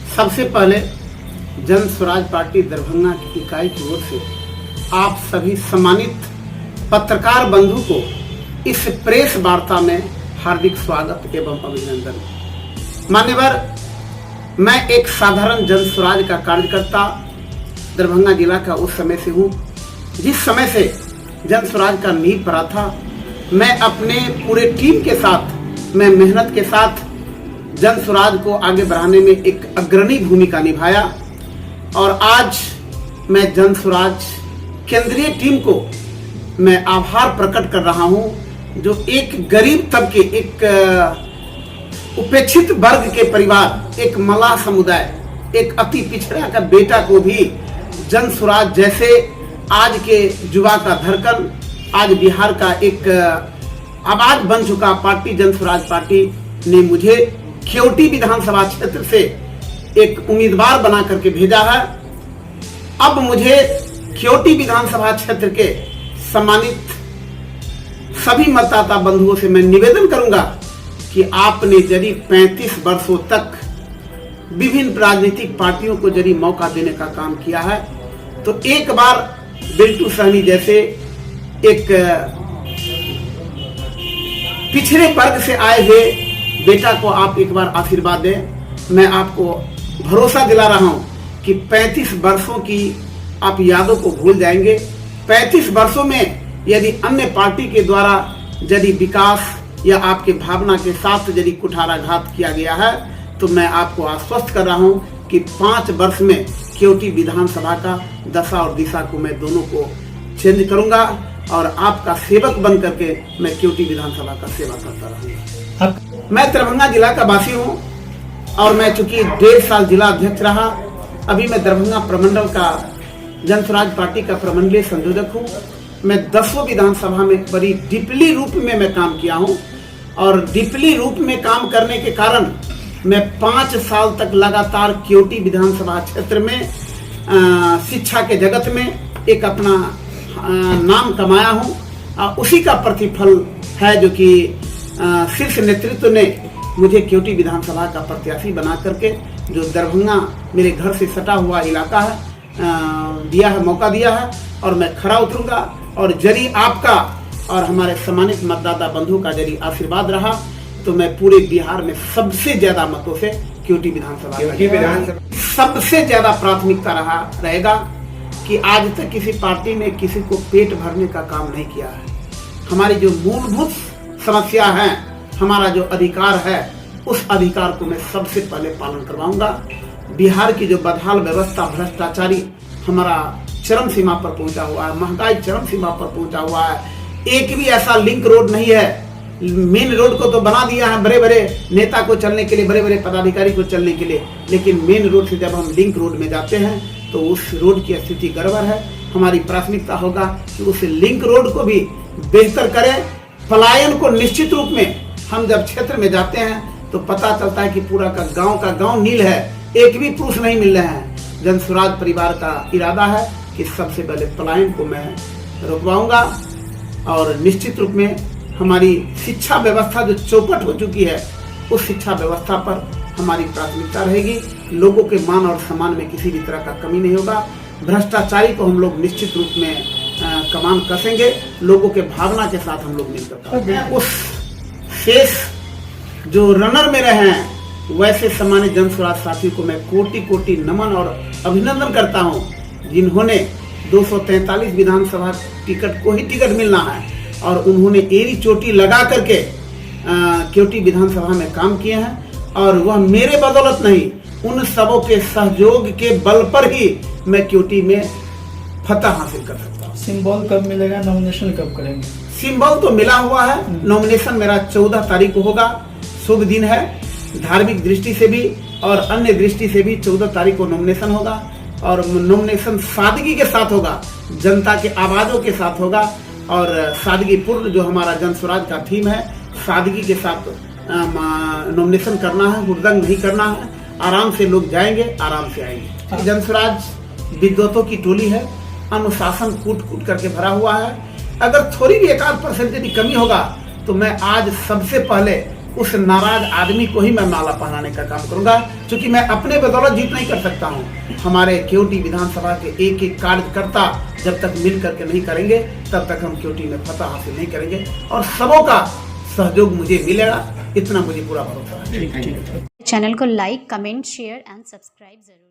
सबसे पहले जन स्वराज पार्टी दरभंगा की इकाई की ओर से आप सभी सम्मानित पत्रकार बंधु को इस प्रेस वार्ता में हार्दिक स्वागत एवं अभिनंदन। मान्यवर, मैं एक साधारण जन स्वराज का कार्यकर्ता दरभंगा जिला का उस समय से हूँ जिस समय से जन स्वराज का नींव पड़ा था। मैं अपने पूरे टीम के साथ, मैं मेहनत के साथ जन स्वराज को आगे बढ़ाने में एक अग्रणी भूमिका निभाया और आज मैं जन स्वराज केंद्रीय टीम को मैं आभार प्रकट कर रहा हूं, जो एक गरीब तबके, एक उपेक्षित वर्ग के परिवार, एक मलाह समुदाय, एक अति पिछड़ा का बेटा को भी जन स्वराज जैसे आज के युवा का धड़कन, आज बिहार का एक आवाज बन चुका पार्टी जन स्वराज पार्टी ने मुझे केवटी विधानसभा क्षेत्र से एक उम्मीदवार बना करके भेजा है। अब मुझे केवटी विधानसभा क्षेत्र के सम्मानित सभी मतदाता बंधुओं से मैं निवेदन करूंगा कि आपने यदि 35 वर्षों तक विभिन्न राजनीतिक पार्टियों को यदि मौका देने का काम किया है तो एक बार बिल्टू सहनी जैसे एक पिछड़े वर्ग से आए हुए बेटा को आप एक बार आशीर्वाद दें। मैं आपको भरोसा दिला रहा हूं कि 35 वर्षों की आप यादों को भूल जाएंगे। 35 वर्षों में यदि अन्य पार्टी के द्वारा यदि विकास या आपके भावना के साथ यदि कुठाराघात किया गया है तो मैं आपको आश्वस्त कर रहा हूं कि 5 वर्ष में केवटी विधानसभा का दशा और दिशा को मैं दोनों को चेंज करूंगा और आपका सेवक बन करके मैं केवटी विधानसभा का सेवा करता रहूंगा। मैं दरभंगा जिला का वासी हूं और मैं चूंकि 1.5 साल जिला अध्यक्ष रहा, अभी मैं दरभंगा प्रमंडल का जन स्वराज पार्टी का प्रमंडलीय संयोजक हूं। मैं 10वीं विधानसभा में बड़ी डीपली रूप में मैं काम किया हूं और डीपली रूप में काम करने के कारण मैं 5 साल तक लगातार केवटी विधानसभा क्षेत्र में शिक्षा के जगत में एक अपना नाम कमाया हूं। उसी का प्रतिफल है जो कि शीर्ष नेतृत्व ने मुझे केवटी विधानसभा का प्रत्याशी बना करके, जो दरभंगा मेरे घर से सटा हुआ इलाका है, दिया है, मौका दिया है और मैं खरा उतरूंगा। और यदि आपका और हमारे सम्मानित मतदाता बंधु का यदि आशीर्वाद रहा तो मैं पूरे बिहार में सबसे ज्यादा मतों से केवटी विधानसभा सबसे ज्यादा प्राथमिकता रहेगा कि आज तक किसी पार्टी ने किसी को पेट भरने का काम नहीं किया है। हमारी जो मूलभूत समस्या है, हमारा जो अधिकार है, उस अधिकार को मैं सबसे पहले पालन करवाऊंगा। बिहार की जो बदहाल व्यवस्था, भ्रष्टाचारी हमारा चरम सीमा पर पहुंचा हुआ है, महंगाई चरम सीमा पर पहुंचा हुआ है। एक भी ऐसा लिंक रोड नहीं है। मेन रोड को तो बना दिया है बड़े बड़े नेता को चलने के लिए, बड़े बड़े पदाधिकारी को चलने के लिए, लेकिन मेन रोड से जब हम लिंक रोड में जाते हैं तो उस रोड की स्थिति गड़बड़ है। हमारी प्राथमिकता होगा कि उस लिंक रोड को भी बेहतर करें। पलायन को निश्चित रूप में हम जब क्षेत्र में जाते हैं तो पता चलता है कि पूरा का गांव नील है, एक भी पुरुष नहीं मिल रहे हैं। जन स्वराज परिवार का इरादा है कि सबसे पहले पलायन को मैं रुकवाऊंगा और निश्चित रूप में हमारी शिक्षा व्यवस्था जो चौपट हो चुकी है उस शिक्षा व्यवस्था पर हमारी प्राथमिकता रहेगी। लोगों के मान और सम्मान में किसी भी तरह का कमी नहीं होगा। भ्रष्टाचारी को हम लोग निश्चित रूप में कमान कसेंगे। लोगों के भावना के साथ हम लोग मिलकर उस शेष जो रनर में रहे हैं वैसे सम्मानित जन स्वराज साथी को मैं कोटि कोटि नमन और अभिनंदन करता हूं, जिन्होंने 243 विधानसभा टिकट को ही टिकट मिलना है और उन्होंने एड़ी चोटी लगा करके केवटी विधानसभा में काम किए हैं और वह मेरे बदौलत नहीं, उन सबों के सहयोग के बल पर ही मैं केवटी में फतह हासिल कर सकता हूँ। सिंबल कब मिलेगा, नॉमिनेशन कब करेंगे? सिंबल तो मिला हुआ है, नॉमिनेशन मेरा 14 तारीख को होगा। शुभ दिन है, धार्मिक दृष्टि से भी और अन्य दृष्टि से भी 14 तारीख को नॉमिनेशन होगा और नॉमिनेशन सादगी के साथ होगा, जनता के आवाजों के साथ होगा और सादगीपूर्ण जो हमारा जन स्वराज का थीम है, सादगी के साथ नॉमिनेशन करना है, हुड़दंग नहीं करना है। आराम से लोग जाएंगे, आराम से आएंगे। जन स्वराज विद्वतों की टोली है, अनुशासन कूट कूट करके भरा हुआ है। अगर थोड़ी भी 1-8% यदि कमी होगा तो मैं आज सबसे पहले उस नाराज आदमी को ही मैं माला पहनाने का काम करूंगा, क्योंकि मैं अपने बदौलत जीत नहीं कर सकता हूं। हमारे केवटी विधानसभा के एक एक कार्यकर्ता जब तक मिल करके नहीं करेंगे तब तक हम केवटी में फतह हासिल नहीं करेंगे, और सबों का सहयोग मुझे मिलेगा, इतना मुझे पूरा भरोसा है। चैनल को like, comment, share and subscribe जरूर